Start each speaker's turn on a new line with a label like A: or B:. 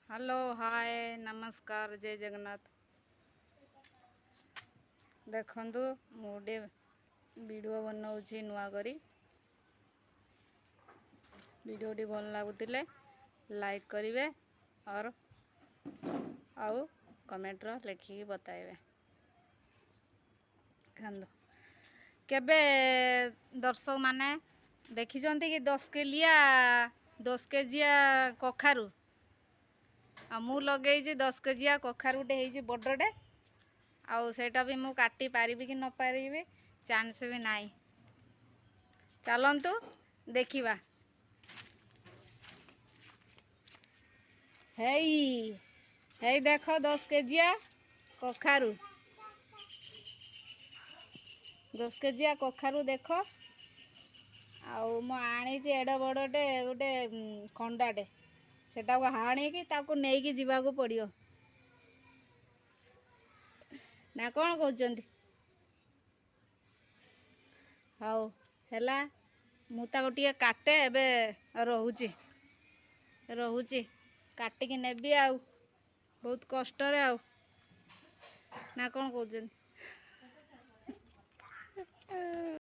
A: Hello hi नमस्कार जय जगन्नाथ। देखंतु मोटे वीडियो बनाऊँ नुआ करी वीडियोटी भल लगुले लाइक करेंगे और आउ कमेंट लिखिकी बताइबे। केबे दर्शक माने देखी कि 10 केजिया कखारू मु लगे 10 केजिया कखारूटे हो बड़े आउ सेटा भी मु काटी पारि कि न पारि चांस भी नहीं। चलतु देखिबा। हेई देख 10 केजिया कखारू 10 केजिया कखारू देख आउ मु आनी एड बड़े गोटे खंडाटे सेटा हाणिकी ताको नेकी जीवाको पड़ियो ना कौन कहते। हाउ हैला मु ताको टिके काटे एबे रहुची काटिकी नेबी आउ बहुत कष्ट रे आउ ना कौन कहते।